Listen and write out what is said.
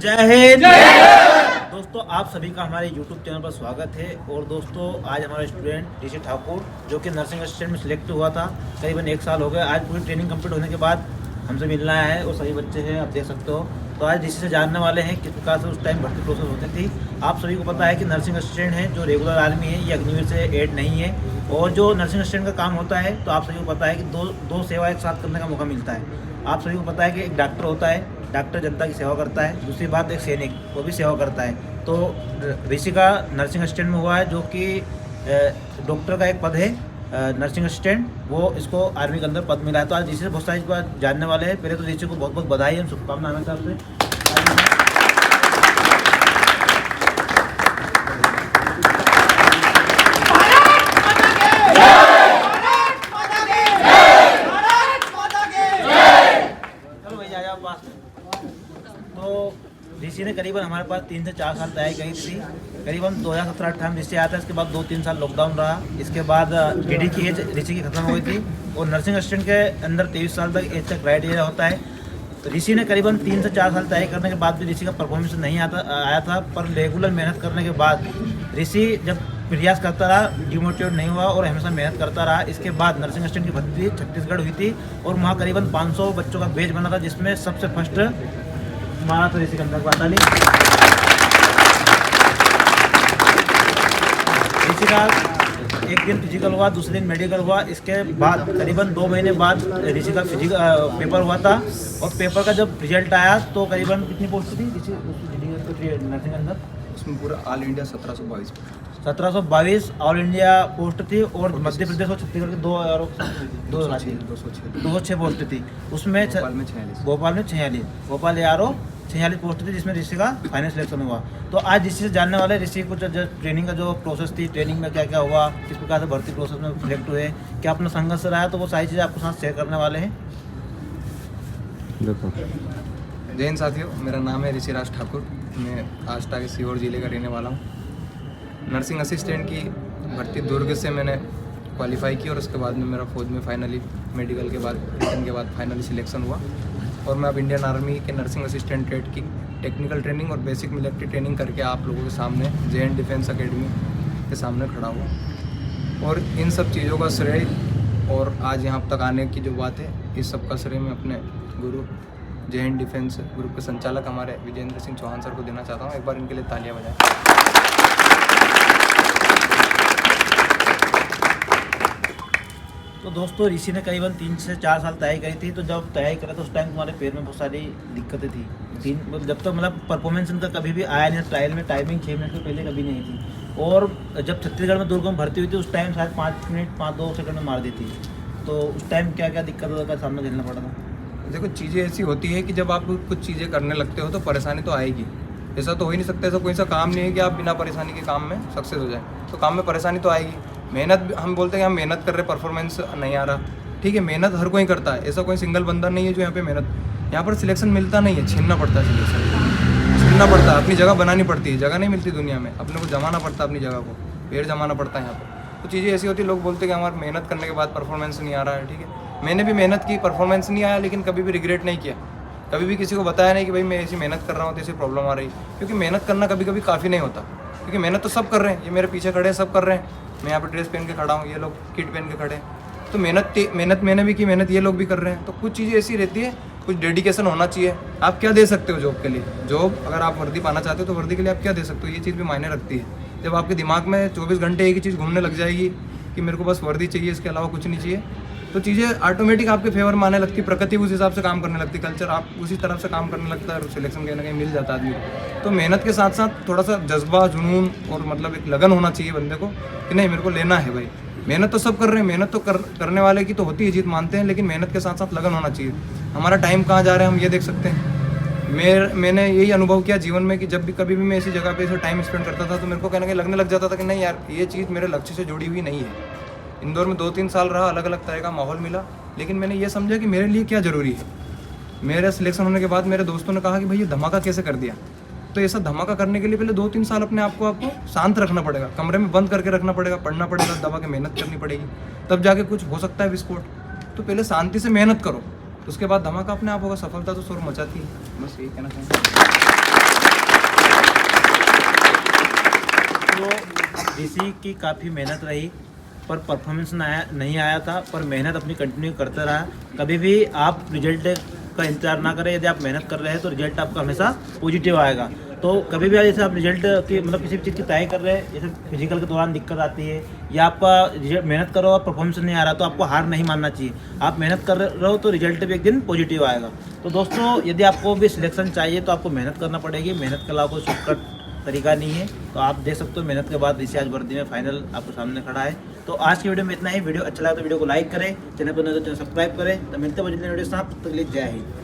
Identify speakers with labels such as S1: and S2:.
S1: जय हिंद दोस्तों, आप सभी का हमारे YouTube चैनल पर स्वागत है। और दोस्तों, आज हमारा स्टूडेंट ऋषि ठाकुर जो कि नर्सिंग असिस्टेंट में सिलेक्ट हुआ था, करीबन 1 साल हो गए। आज पूरी ट्रेनिंग कंप्लीट होने के बाद हमसे मिलना आया है और सभी बच्चे हैं, आप देख सकते हो। तो आज ऋषि से जानने वाले हैं किस प्रकार से उस टाइम भर्ती प्रोसेस होती थी। आप सभी को पता है कि नर्सिंग असिस्टेंट है जो रेगुलर आर्मी है, ये अग्निवीर से एड नहीं है। और जो नर्सिंग असिस्टेंट का काम होता है, तो आप सभी को पता है कि दो सेवा एक साथ करने का मौका मिलता है। आप सभी को पता है कि एक डॉक्टर होता है, डॉक्टर जनता की सेवा करता है। दूसरी बात, एक सैनिक, वो भी सेवा करता है। तो ऋषि का नर्सिंग असिस्टेंट में हुआ है, जो कि डॉक्टर का एक पद है, नर्सिंग असिस्टेंट, वो इसको आर्मी के अंदर पद मिला है। तो आज ऋषि से बहुत सारी बात जानने वाले हैं। पहले तो ऋषि को बहुत बहुत बधाई और शुभकामनाएं हमारी तरफ से। तो ऋषि ने करीबन हमारे पास 3 से 4 साल तैयारी करी थी। करीबन 2017-18 में ऋषि आया था। इसके बाद 2-3 साल लॉकडाउन रहा। इसके बाद DD की एज ऋषि की खत्म हो गई थी। और नर्सिंग असिस्टेंट के अंदर 23 साल तक एज का क्राइटेरिया होता है। तो ऋषि ने करीबन 3 से 4 साल तैयारी करने के बाद भी ऋषि का परफॉर्मेंस नहीं आया था। पर रेगुलर मेहनत करने के बाद ऋषि जब प्रयास करता रहा, डिमोटिवेट नहीं हुआ और हमेशा मेहनत करता रहा। इसके बाद नर्सिंग असिस्टेंट की भर्ती छत्तीसगढ़ हुई थी और वहाँ करीबन 500 बच्चों का बैच बना था, जिसमें सबसे फर्स्ट हमारा तो ऋषि के अंदर बात। ऋषि का एक दिन फिजिकल हुआ, दूसरे दिन मेडिकल हुआ। इसके बाद करीबन 2 महीने बाद ऋषि का पेपर हुआ था। और पेपर का जब रिजल्ट आया तो करीबन कितनी पोस्ट थी ऋषि नर्सिंग अंदर?
S2: उसमें पूरा all India
S1: 1722 all India post थी। और मध्य प्रदेश और छत्तीसगढ़ के 206 पोस्ट थी। उसमें भोपाल में 46 भोपाल यारो 46 पोस्ट थी, जिसमें ऋषि का फाइनल सिलेक्शन हुआ। तो आज ऋषि से जानने वाले ऋषि को जो ट्रेनिंग का जो प्रोसेस थी, ट्रेनिंग में क्या क्या हुआ, किस प्रकार से भर्ती प्रोसेस में सिलेक्ट हुए, क्या अपना संघर्ष रहा, तो वो सारी चीज़ें आपको साथ शेयर करने वाले हैं।
S2: देखो, जय हिंद साथियों, मेरा नाम है ऋषि राज ठाकुर। मैं आष्टा के सीहोर जिले का रहने वाला हूँ। नर्सिंग असिस्टेंट की भर्ती दुर्ग से मैंने क्वालिफाई की और उसके बाद में मेरा फौज में फाइनली मेडिकल के बाद रिटर्न के बाद फाइनली सिलेक्शन हुआ। और मैं अब इंडियन आर्मी के नर्सिंग असिस्टेंट ट्रेड की टेक्निकल ट्रेनिंग और बेसिक मिलिट्री ट्रेनिंग करके आप लोगों के सामने JN डिफेंस अकेडमी के सामने खड़ा हुआ। और इन सब चीज़ों का श्रेय और आज यहाँ तक आने की जो बात है, इस सब का श्रेय मैं अपने गुरु JN डिफेंस ग्रुप के संचालक हमारे विजेंद्र सिंह चौहान सर को देना चाहता हूँ। एक बार इनके लिए तालियां बजाएं।
S1: तो दोस्तों, ऋषि ने करीबन 3 से 4 साल तैयारी करी थी। तो जब तैयारी करा तो उस टाइम तुम्हारे पैर में बहुत सारी दिक्कतें थी। जब तक मतलब परफॉर्मेंस इनका कभी भी आया नहीं, ट्रायल में टाइमिंग 6 मिनट से पहले कभी नहीं थी। और जब छत्तीसगढ़ में दुर्ग में भर्ती हुई थी, उस टाइम शायद 5 मिनट 5-2 सेकंड में मार दी थी। तो उस टाइम क्या क्या दिक्कतों का सामना झेलना पड़ा था?
S2: देखो, चीज़ें ऐसी होती है कि जब आप कुछ चीज़ें करने लगते हो तो परेशानी तो आएगी। ऐसा तो हो ही नहीं सकता, ऐसा कोई सा काम नहीं है कि आप बिना परेशानी के काम में सक्सेस हो जाए। तो काम में परेशानी तो आएगी। मेहनत, हम बोलते हैं कि हम मेहनत कर रहे, परफॉर्मेंस नहीं आ रहा, ठीक है, मेहनत हर कोई करता है। ऐसा कोई सिंगल बंदा नहीं है जो यहाँ पे मेहनत, यहाँ पर सिलेक्शन मिलता नहीं है, छीनना पड़ता है सिलेक्शन, छीनना पड़ता है, अपनी जगह बनानी पड़ती है। जगह नहीं मिलती दुनिया में, अपने को जमाना पड़ता है, अपनी जगह को पेड़ जमाना पड़ता है यहाँ पर। तो चीज़ें ऐसी होती है, लोग बोलते हैं कि हमारे मेहनत करने के बाद परफॉर्मेंस नहीं आ रहा है, ठीक है। मैंने भी मेहनत की, परफॉर्मेंस नहीं आया, लेकिन कभी भी रिग्रेट नहीं किया। कभी भी किसी को बताया नहीं कि भाई मैं ऐसी मेहनत कर रहा हूँ तो ऐसी प्रॉब्लम आ रही है। क्योंकि मेहनत करना कभी कभी काफ़ी नहीं होता, क्योंकि मेहनत तो सब कर रहे हैं। ये मेरे पीछे खड़े हैं, सब कर रहे हैं। मैं यहाँ पर ड्रेस पहन के खड़ा हूँ, ये लोग किट पहन के खड़े हैं। तो मेहनत मैंने भी की, मेहनत ये लोग भी कर रहे हैं। तो कुछ चीज़ें ऐसी रहती है, कुछ डेडिकेशन होना चाहिए। आप क्या दे सकते हो जॉब के लिए? जॉब अगर आप वर्दी पाना चाहते हो तो वर्दी के लिए आप क्या दे सकते हो, ये चीज़ भी मायने रखती है। जब आपके दिमाग में 24 घंटे एक ही चीज़ घूमने लग जाएगी कि मेरे को बस वर्दी चाहिए, इसके अलावा कुछ नहीं चाहिए, तो चीज़ें ऑटोमेटिक आपके फेवर में आने लगती, प्रकृति उस हिसाब से काम करने लगती, कल्चर आप उसी तरफ से काम करने लगता है और सिलेक्शन कहीं ना कहीं मिल जाता है आदमी को। तो मेहनत के साथ साथ थोड़ा सा जज्बा, जुनून और मतलब एक लगन होना चाहिए बंदे को कि नहीं, मेरे को लेना है भाई। मेहनत तो सब कर रहे हैं, मेहनत तो करने वाले की तो होती है जीत, मानते हैं, लेकिन मेहनत के साथ साथ लगन होना चाहिए। हमारा टाइम कहाँ जा रहा है हम ये देख सकते हैं। मैंने यही अनुभव किया जीवन में कि जब भी कभी भी मैं ऐसी जगह पे ऐसे टाइम स्पेंड करता था तो मेरे को कहने के लगने लग जाता था कि नहीं यार, ये चीज़ मेरे लक्ष्य से जुड़ी हुई नहीं है। इंदौर में 2-3 साल रहा, अलग अलग तरह का माहौल मिला, लेकिन मैंने ये समझा कि मेरे लिए क्या ज़रूरी है। मेरा सिलेक्शन होने के बाद मेरे दोस्तों ने कहा कि भाई ये धमाका कैसे कर दिया। तो ऐसा धमाका करने के लिए पहले 2-3 साल अपने आप को आपको शांत रखना पड़ेगा, कमरे में बंद करके रखना पड़ेगा, पढ़ना पड़ेगा, दबा के मेहनत करनी पड़ेगी, तब जाके कुछ हो सकता है विस्फोट। तो पहले शांति से मेहनत करो, उसके बाद धमाका अपने आप होगा। सफलता तो शोर मचाती है। बस यही कहना चाहूँगा।
S1: ऋषि की काफ़ी मेहनत रही पर परफॉर्मेंस नहीं आया था, पर मेहनत अपनी कंटिन्यू करते रहा। कभी भी आप रिजल्ट का इंतजार ना करें। यदि आप मेहनत कर रहे हैं तो रिजल्ट आपका हमेशा पॉजिटिव आएगा। तो कभी भी जैसे आप रिजल्ट की मतलब किसी भी चीज़ की तैयारी कर रहे हैं, जैसे फिजिकल के दौरान दिक्कत आती है या आपका मेहनत कर रहे हो और परफॉर्मेंस नहीं आ रहा, तो आपको हार नहीं मानना चाहिए। आप मेहनत कर रहे हो तो रिजल्ट भी एक दिन पॉजिटिव आएगा। तो दोस्तों, यदि आपको भी सिलेक्शन चाहिए तो आपको मेहनत करना पड़ेगी। मेहनत के अलावा कोई शॉर्टकट तरीका नहीं है। तो आप देख सकते हो मेहनत के बाद ऋषि आज वर्दी में फाइनल आपके सामने खड़ा है। तो आज की वीडियो में इतना ही। वीडियो अच्छा लगा तो वीडियो को लाइक करें, चैनल पर नजर सब्सक्राइब करें। तो मिलते हैं वीडियो के साथ, तब तक के लिए जय हिंद।